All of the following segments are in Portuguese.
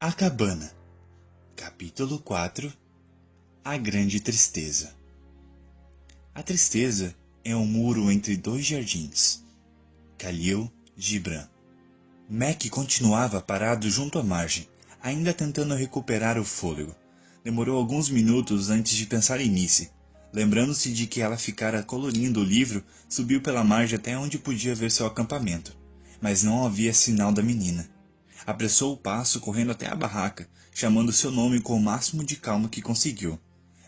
A Cabana. Capítulo 4. A Grande Tristeza. A tristeza é um muro entre dois jardins. Khalil Gibran. Mac continuava parado junto à margem, ainda tentando recuperar o fôlego. Demorou alguns minutos antes de pensar em Missy. Lembrando-se de que ela ficara colorindo o livro, subiu pela margem até onde podia ver seu acampamento. Mas não havia sinal da menina. Apressou o passo, correndo até a barraca, chamando seu nome com o máximo de calma que conseguiu.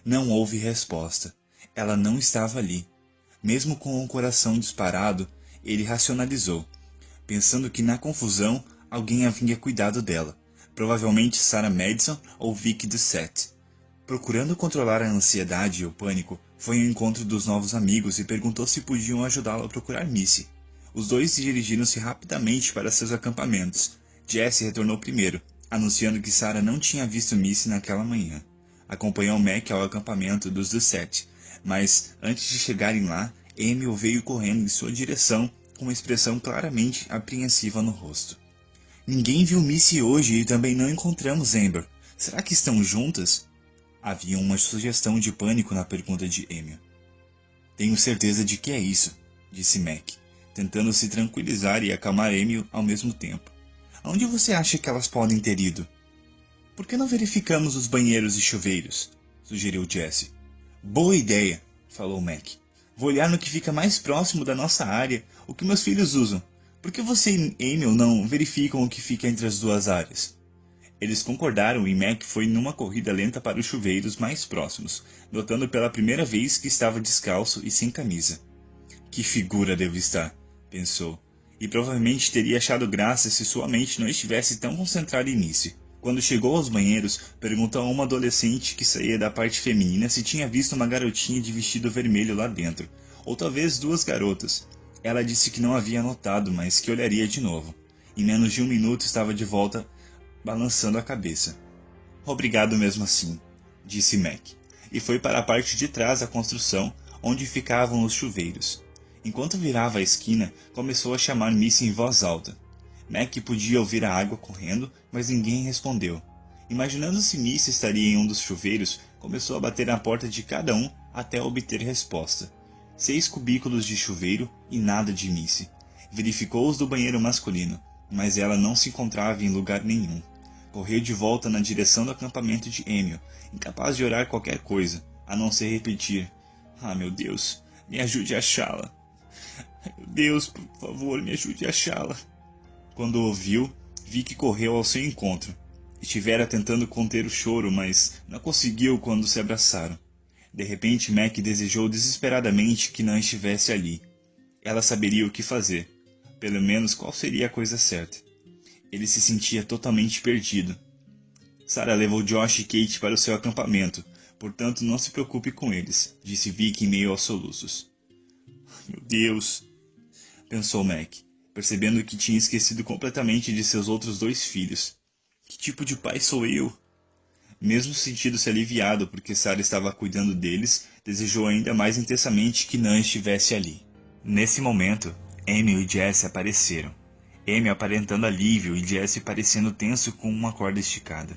Não houve resposta. Ela não estava ali. Mesmo com o coração disparado, ele racionalizou, pensando que na confusão alguém havia cuidado dela. Provavelmente Sarah Madison ou Vicky Doucette. Procurando controlar a ansiedade e o pânico, foi ao encontro dos novos amigos e perguntou se podiam ajudá-lo a procurar Missy. Os dois dirigiram-se rapidamente para seus acampamentos. Jesse retornou primeiro, anunciando que Sarah não tinha visto Missy naquela manhã. Acompanhou Mac ao acampamento dos Doucette, mas antes de chegarem lá, Emil veio correndo em sua direção com uma expressão claramente apreensiva no rosto. Ninguém viu Missy hoje e também não encontramos Amber. Será que estão juntas? Havia uma sugestão de pânico na pergunta de Emil. Tenho certeza de que é isso, disse Mac, tentando se tranquilizar e acalmar Emil ao mesmo tempo. Aonde você acha que elas podem ter ido? Por que não verificamos os banheiros e chuveiros? Sugeriu Jesse. Boa ideia, falou Mac. Vou olhar no que fica mais próximo da nossa área, o que meus filhos usam. Por que você e Emil não verificam o que fica entre as duas áreas? Eles concordaram e Mac foi numa corrida lenta para os chuveiros mais próximos, notando pela primeira vez que estava descalço e sem camisa. Que figura devo estar, pensou, e provavelmente teria achado graça se sua mente não estivesse tão concentrada em Missy. Quando chegou aos banheiros, perguntou a uma adolescente que saía da parte feminina se tinha visto uma garotinha de vestido vermelho lá dentro, ou talvez duas garotas. Ela disse que não havia notado, mas que olharia de novo. Em menos de um minuto estava de volta, balançando a cabeça. Obrigado mesmo assim, disse Mac, e foi para a parte de trás da construção, onde ficavam os chuveiros. Enquanto virava a esquina, começou a chamar Missy em voz alta. Mac podia ouvir a água correndo, mas ninguém respondeu. Imaginando se Missy estaria em um dos chuveiros, começou a bater na porta de cada um até obter resposta. 6 cubículos de chuveiro e nada de Missy. Verificou os do banheiro masculino, mas ela não se encontrava em lugar nenhum. Correu de volta na direção do acampamento de Emil, incapaz de orar qualquer coisa, a não ser repetir: "Ah, meu Deus, me ajude a achá-la. Meu Deus, por favor, me ajude a achá-la." Quando ouviu, vi que correu ao seu encontro. Estivera tentando conter o choro, mas não conseguiu quando se abraçaram. De repente, Mac desejou desesperadamente que não estivesse ali. Ela saberia o que fazer. Pelo menos qual seria a coisa certa. Ele se sentia totalmente perdido. Sarah levou Josh e Kate para o seu acampamento, portanto não se preocupe com eles, disse Vicky em meio aos soluços. Meu Deus, pensou Mac, percebendo que tinha esquecido completamente de seus outros 2 filhos. Que tipo de pai sou eu? Mesmo sentindo-se aliviado porque Sarah estava cuidando deles, desejou ainda mais intensamente que não estivesse ali. Nesse momento, Emil e Jesse apareceram. Emil aparentando alívio e Jesse parecendo tenso com uma corda esticada.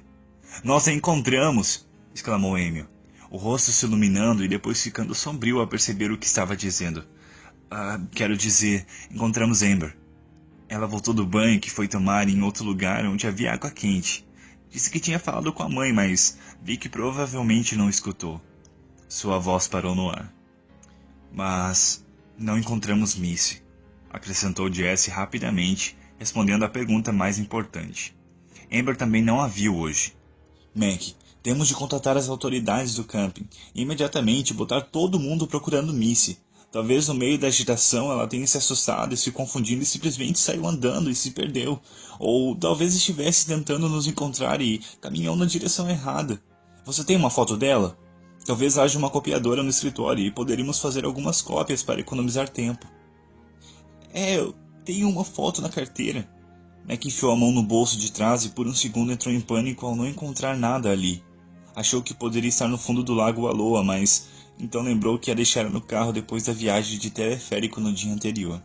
Nós a encontramos! Exclamou Emil, o rosto se iluminando e depois ficando sombrio ao perceber o que estava dizendo. Quero dizer, encontramos Amber. Ela voltou do banho que foi tomar em outro lugar onde havia água quente. Disse que tinha falado com a mãe, mas vi que provavelmente não escutou. Sua voz parou no ar. Mas não encontramos Missy, acrescentou Jesse rapidamente, respondendo à pergunta mais importante. Amber também não a viu hoje. Mac, temos de contatar as autoridades do camping e imediatamente botar todo mundo procurando Missy. Talvez no meio da agitação ela tenha se assustado e se confundindo e simplesmente saiu andando e se perdeu. Ou talvez estivesse tentando nos encontrar e caminhou na direção errada. Você tem uma foto dela? Talvez haja uma copiadora no escritório e poderíamos fazer algumas cópias para economizar tempo. Eu tenho uma foto na carteira. Mac enfiou a mão no bolso de trás e por um segundo entrou em pânico ao não encontrar nada ali. Achou que poderia estar no fundo do lago Aloha, mas então lembrou que a deixara no carro depois da viagem de teleférico no dia anterior.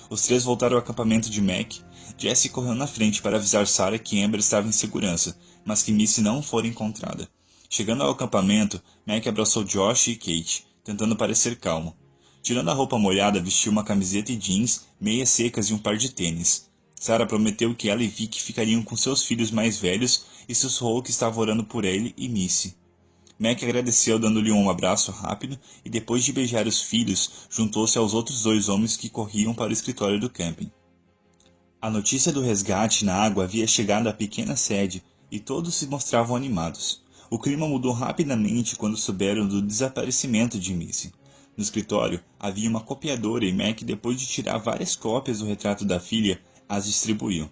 Os 3 voltaram ao acampamento de Mac, Jessie correu na frente para avisar Sarah que Amber estava em segurança, mas que Missy não fora encontrada. Chegando ao acampamento, Mac abraçou Josh e Kate, tentando parecer calmo. Tirando a roupa molhada, vestiu uma camiseta e jeans, meias secas e um par de tênis. Sarah prometeu que ela e Vic ficariam com seus filhos mais velhos e sussurrou que estava orando por ele e Missy. Mac agradeceu dando-lhe um abraço rápido e depois de beijar os filhos, juntou-se aos outros 2 homens que corriam para o escritório do camping. A notícia do resgate na água havia chegado à pequena sede e todos se mostravam animados. O clima mudou rapidamente quando souberam do desaparecimento de Missy. No escritório, havia uma copiadora e Mac, depois de tirar várias cópias do retrato da filha, as distribuiu.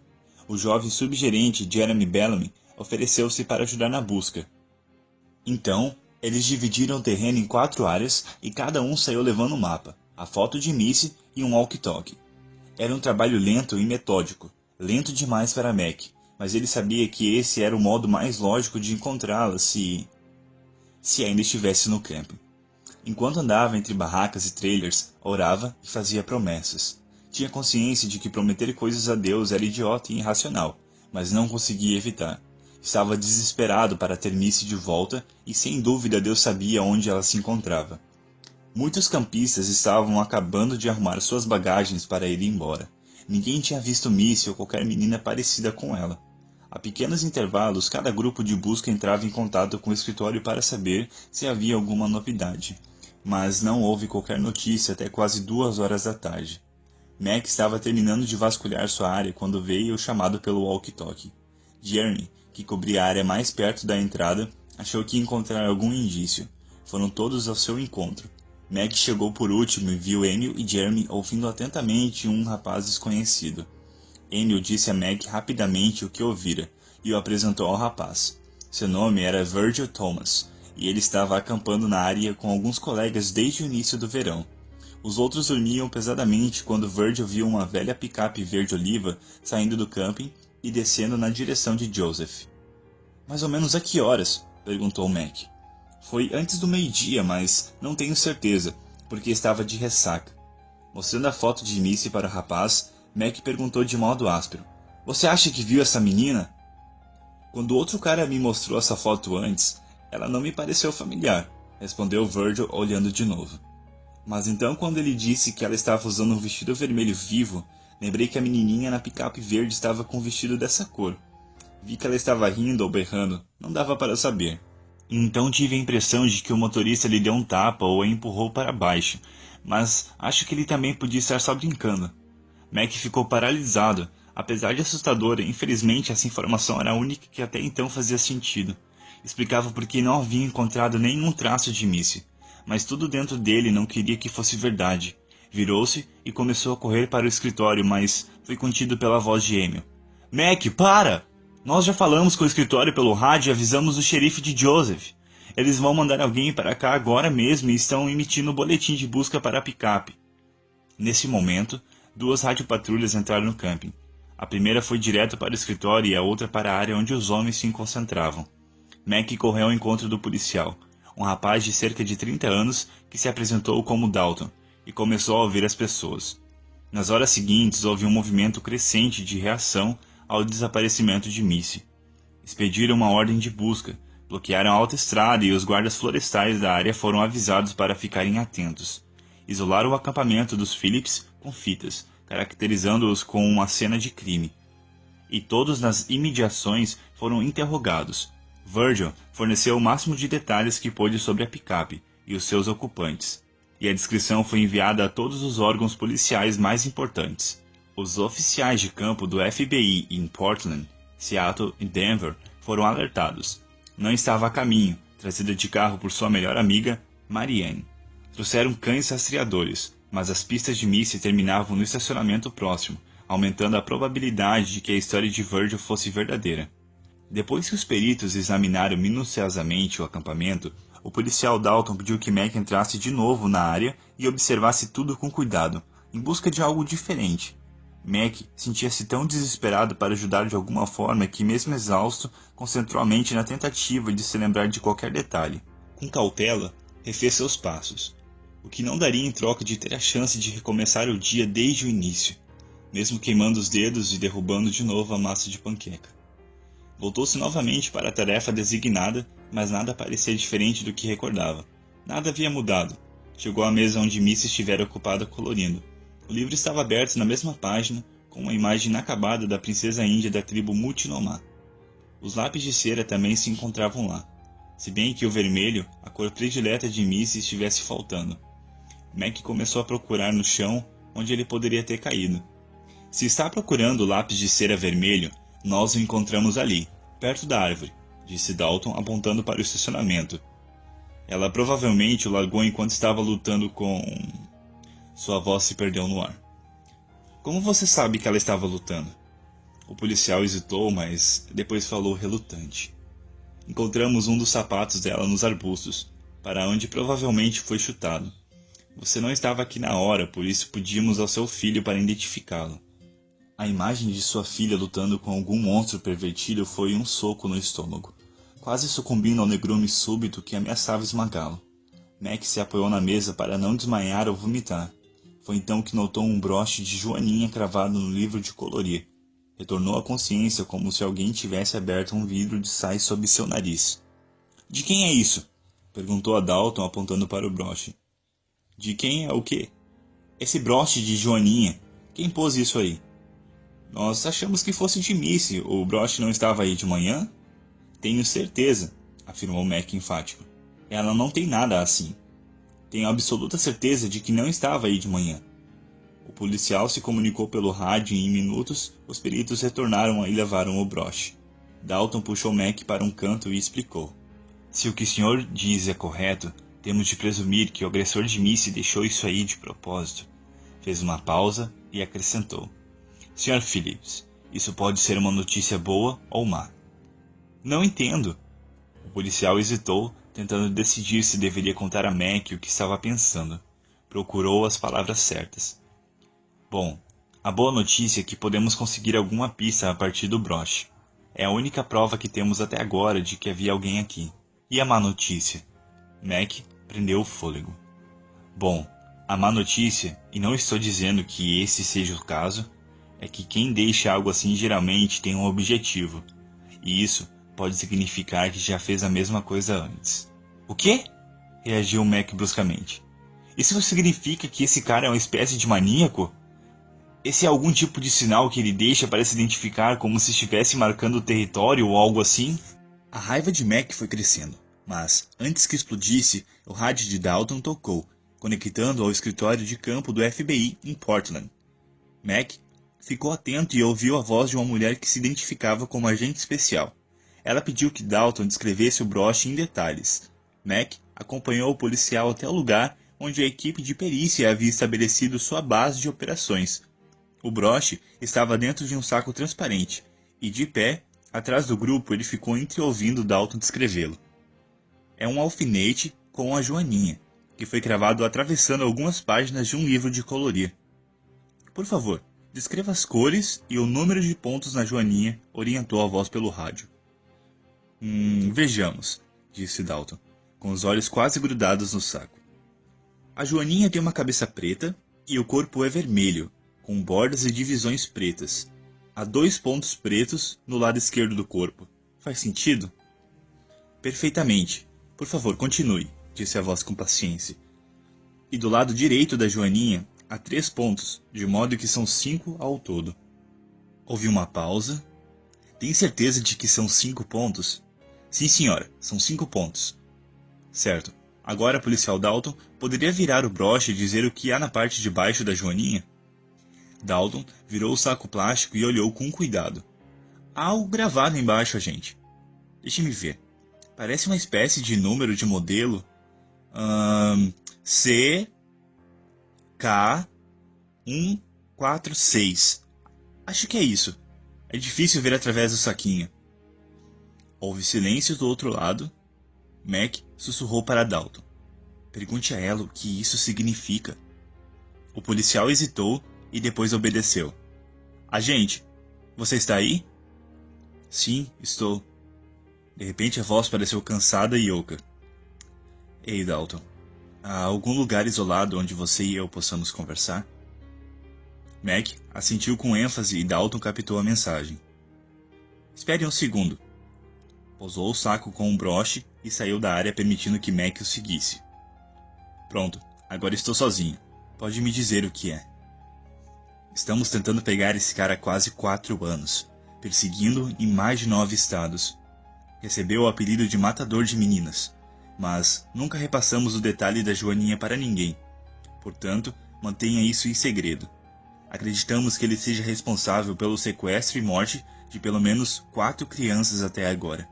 O jovem subgerente Jeremy Bellamy ofereceu-se para ajudar na busca. Então, eles dividiram o terreno em 4 áreas e cada um saiu levando um mapa, a foto de Missy e um walkie-talkie. Era um trabalho lento e metódico, lento demais para Mac, mas ele sabia que esse era o modo mais lógico de encontrá-la se ainda estivesse no camping. Enquanto andava entre barracas e trailers, orava e fazia promessas. Tinha consciência de que prometer coisas a Deus era idiota e irracional, mas não conseguia evitar. Estava desesperado para ter Missy de volta e sem dúvida Deus sabia onde ela se encontrava. Muitos campistas estavam acabando de arrumar suas bagagens para ir embora. Ninguém tinha visto Missy ou qualquer menina parecida com ela. A pequenos intervalos, cada grupo de busca entrava em contato com o escritório para saber se havia alguma novidade. Mas não houve qualquer notícia até quase 2 horas da tarde. Mac estava terminando de vasculhar sua área quando veio o chamado pelo walkie-talkie. Jeremy, que cobria a área mais perto da entrada, achou que ia encontrar algum indício. Foram todos ao seu encontro. Mac chegou por último e viu Emil e Jeremy ouvindo atentamente um rapaz desconhecido. Emil disse a Mac rapidamente o que ouvira e o apresentou ao rapaz. Seu nome era Virgil Thomas, e ele estava acampando na área com alguns colegas desde o início do verão. Os outros dormiam pesadamente quando Virgil viu uma velha picape verde-oliva saindo do camping e descendo na direção de Joseph. Mais ou menos a que horas? Perguntou Mac. Foi antes do meio-dia, mas não tenho certeza, porque estava de ressaca. Mostrando a foto de Missy para o rapaz, Mac perguntou de modo áspero. Você acha que viu essa menina? Quando outro cara me mostrou essa foto antes, ela não me pareceu familiar, respondeu Virgil olhando de novo. Mas então quando ele disse que ela estava usando um vestido vermelho vivo, lembrei que a menininha na picape verde estava com um vestido dessa cor. Vi que ela estava rindo ou berrando, não dava para saber. Então tive a impressão de que o motorista lhe deu um tapa ou a empurrou para baixo, mas acho que ele também podia estar só brincando. Mac ficou paralisado. Apesar de assustadora, infelizmente essa informação era a única que até então fazia sentido. Explicava porque não havia encontrado nenhum traço de Missy, mas tudo dentro dele não queria que fosse verdade. Virou-se e começou a correr para o escritório, mas foi contido pela voz de Emil. Mac, para! Nós já falamos com o escritório pelo rádio e avisamos o xerife de Joseph. Eles vão mandar alguém para cá agora mesmo e estão emitindo um boletim de busca para a picape. Nesse momento, 2 radiopatrulhas entraram no camping. A primeira foi direto para o escritório e a outra para a área onde os homens se concentravam. Mac correu ao encontro do policial, um rapaz de cerca de 30 anos que se apresentou como Dalton, e começou a ouvir as pessoas. Nas horas seguintes, houve um movimento crescente de reação ao desaparecimento de Missy. Expediram uma ordem de busca, bloquearam a autoestrada e os guardas florestais da área foram avisados para ficarem atentos. Isolaram o acampamento dos Phillips com fitas, caracterizando-os com uma cena de crime. E todos nas imediações foram interrogados. Virgil forneceu o máximo de detalhes que pôde sobre a picape e os seus ocupantes, e a descrição foi enviada a todos os órgãos policiais mais importantes. Os oficiais de campo do FBI em Portland, Seattle e Denver foram alertados. Não estava a caminho, trazida de carro por sua melhor amiga, Marianne. Trouxeram cães rastreadores, mas as pistas de Missy terminavam no estacionamento próximo, aumentando a probabilidade de que a história de Virgil fosse verdadeira. Depois que os peritos examinaram minuciosamente o acampamento, o policial Dalton pediu que Mac entrasse de novo na área e observasse tudo com cuidado, em busca de algo diferente. Mac sentia-se tão desesperado para ajudar de alguma forma que, mesmo exausto, concentrou a mente na tentativa de se lembrar de qualquer detalhe. Com cautela, refez seus passos, o que não daria em troca de ter a chance de recomeçar o dia desde o início. mesmo queimando os dedos e derrubando de novo a massa de panqueca. Voltou-se novamente para a tarefa designada, mas nada parecia diferente do que recordava. Nada havia mudado. Chegou à mesa onde Missy estivera ocupada colorindo. O livro estava aberto na mesma página, com uma imagem inacabada da princesa índia da tribo Multnomah. Os lápis de cera também se encontravam lá, se bem que o vermelho, a cor predileta de Missy, estivesse faltando. Mac começou a procurar no chão onde ele poderia ter caído. Se está procurando o lápis de cera vermelho, nós o encontramos ali, perto da árvore, disse Dalton apontando para o estacionamento. Ela provavelmente o largou enquanto estava lutando com... Sua voz se perdeu no ar. Como você sabe que ela estava lutando? O policial hesitou, mas depois falou relutante. Encontramos um dos sapatos dela nos arbustos, para onde provavelmente foi chutado. Você não estava aqui na hora, por isso pedimos ao seu filho para identificá-lo. A imagem de sua filha lutando com algum monstro pervertido foi um soco no estômago, quase sucumbindo ao negrume súbito que ameaçava esmagá-lo. Mac se apoiou na mesa para não desmaiar ou vomitar. Foi então que notou um broche de joaninha cravado no livro de colorir. Retornou à consciência como se alguém tivesse aberto um vidro de sais sob seu nariz. — De quem é isso? Perguntou a Dalton apontando para o broche. — De quem é o quê? — Esse broche de joaninha. Quem pôs isso aí? — Nós achamos que fosse de Missy. O broche não estava aí de manhã? — Tenho certeza, afirmou Mac enfático. Ela não tem nada assim. Tenho absoluta certeza de que não estava aí de manhã. O policial se comunicou pelo rádio e em minutos os peritos retornaram e levaram o broche. Dalton puxou Mac para um canto e explicou. Se o que o senhor diz é correto, temos de presumir que o agressor de Missy deixou isso aí de propósito. Fez uma pausa e acrescentou. Sr. Phillips, isso pode ser uma notícia boa ou má. Não entendo. O policial hesitou, tentando decidir se deveria contar a Mac o que estava pensando. Procurou as palavras certas. Bom, a boa notícia é que podemos conseguir alguma pista a partir do broche. É a única prova que temos até agora de que havia alguém aqui. E a má notícia? Mac prendeu o fôlego. Bom, a má notícia, e não estou dizendo que esse seja o caso, é que quem deixa algo assim geralmente tem um objetivo. E isso pode significar que já fez a mesma coisa antes. O quê? Reagiu Mac bruscamente. Isso significa que esse cara é uma espécie de maníaco? Esse é algum tipo de sinal que ele deixa para se identificar como se estivesse marcando o território ou algo assim? A raiva de Mac foi crescendo, mas, antes que explodisse, o rádio de Dalton tocou, conectando ao escritório de campo do FBI em Portland. Mac ficou atento e ouviu a voz de uma mulher que se identificava como agente especial. Ela pediu que Dalton descrevesse o broche em detalhes. Mac acompanhou o policial até o lugar onde a equipe de perícia havia estabelecido sua base de operações. O broche estava dentro de um saco transparente, e de pé, atrás do grupo, ele ficou entreouvindo Dalton descrevê-lo. É um alfinete com a joaninha, que foi cravado atravessando algumas páginas de um livro de colorir. Por favor, descreva as cores e o número de pontos na joaninha, orientou a voz pelo rádio. Vejamos, disse Dalton, com os olhos quase grudados no saco. A joaninha tem uma cabeça preta e o corpo é vermelho, com bordas e divisões pretas. Há 2 pontos pretos no lado esquerdo do corpo. Faz sentido? Perfeitamente. Por favor, continue, disse a voz com paciência. E do lado direito da joaninha há 3 pontos, de modo que são 5 ao todo. Houve uma pausa. Tem certeza de que são 5 pontos? Sim, senhora, são 5 pontos. Certo. Agora, policial Dalton, poderia virar o broche e dizer o que há na parte de baixo da joaninha? Dalton virou o saco plástico e olhou com cuidado. Há algo gravado embaixo, agente. Deixe-me ver. Parece uma espécie de número de modelo. C K 146. Acho que é isso. É difícil ver através do saquinho. Houve silêncio do outro lado. Mac sussurrou para Dalton. Pergunte a ela o que isso significa. O policial hesitou e depois obedeceu. Agente, você está aí? Sim, estou. De repente a voz pareceu cansada e oca. Ei, Dalton, há algum lugar isolado onde você e eu possamos conversar? Mac assentiu com ênfase e Dalton captou a mensagem. Espere um segundo. Pousou o saco com um broche e saiu da área permitindo que Mac o seguisse. Pronto, agora estou sozinho. Pode me dizer o que é. Estamos tentando pegar esse cara há quase 4 anos, perseguindo em mais de 9 estados. Recebeu o apelido de matador de meninas, mas nunca repassamos o detalhe da Joaninha para ninguém. Portanto, mantenha isso em segredo. Acreditamos que ele seja responsável pelo sequestro e morte de pelo menos 4 crianças até agora.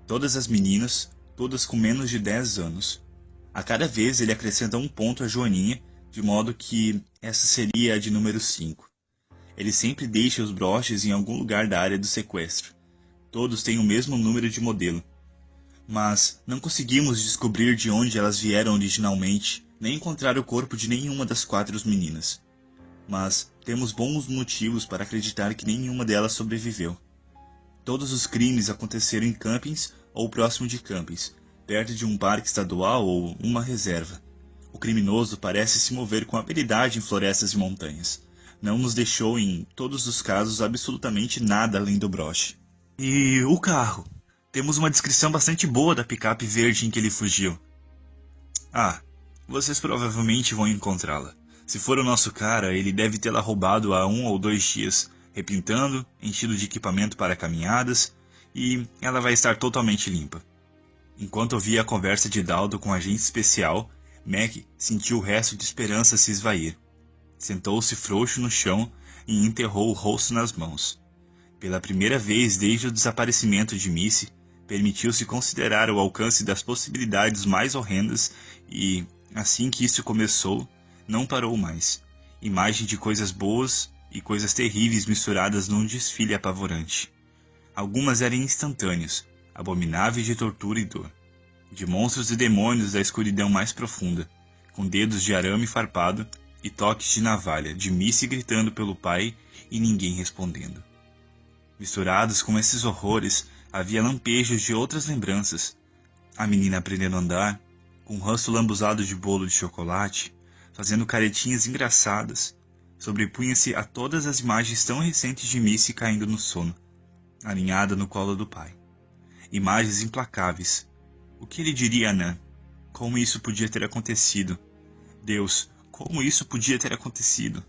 Todas as meninas, todas com menos de 10 anos. A cada vez ele acrescenta um ponto à Joaninha, de modo que essa seria a de número 5. Ele sempre deixa os broches em algum lugar da área do sequestro. Todos têm o mesmo número de modelo. Mas não conseguimos descobrir de onde elas vieram originalmente, nem encontrar o corpo de nenhuma das 4 meninas. Mas temos bons motivos para acreditar que nenhuma delas sobreviveu. Todos os crimes aconteceram em campings ou próximo de campings, perto de um parque estadual ou uma reserva. O criminoso parece se mover com habilidade em florestas e montanhas. Não nos deixou, em todos os casos, absolutamente nada além do broche. E o carro? Temos uma descrição bastante boa da picape verde em que ele fugiu. Ah, vocês provavelmente vão encontrá-la. Se for o nosso cara, ele deve tê-la roubado há 1 ou 2 dias, repintando, enchido de equipamento para caminhadas, e ela vai estar totalmente limpa. Enquanto ouvia a conversa de Dalton com o agente especial, Mac sentiu o resto de esperança se esvair. Sentou-se frouxo no chão e enterrou o rosto nas mãos. Pela primeira vez desde o desaparecimento de Missy, permitiu-se considerar o alcance das possibilidades mais horrendas e, assim que isso começou, não parou mais. Imagem de coisas boas e coisas terríveis misturadas num desfile apavorante. Algumas eram instantâneas, abomináveis de tortura e dor. De monstros e demônios da escuridão mais profunda, com dedos de arame farpado e toques de navalha, de Missy gritando pelo pai e ninguém respondendo. Misturados com esses horrores, havia lampejos de outras lembranças. A menina aprendendo a andar, com um ranço lambuzado de bolo de chocolate, fazendo caretinhas engraçadas, sobrepunha-se a todas as imagens tão recentes de Missy caindo no sono, aninhada no colo do pai. Imagens implacáveis. O que ele diria a Nan? Como isso podia ter acontecido? Deus, como isso podia ter acontecido?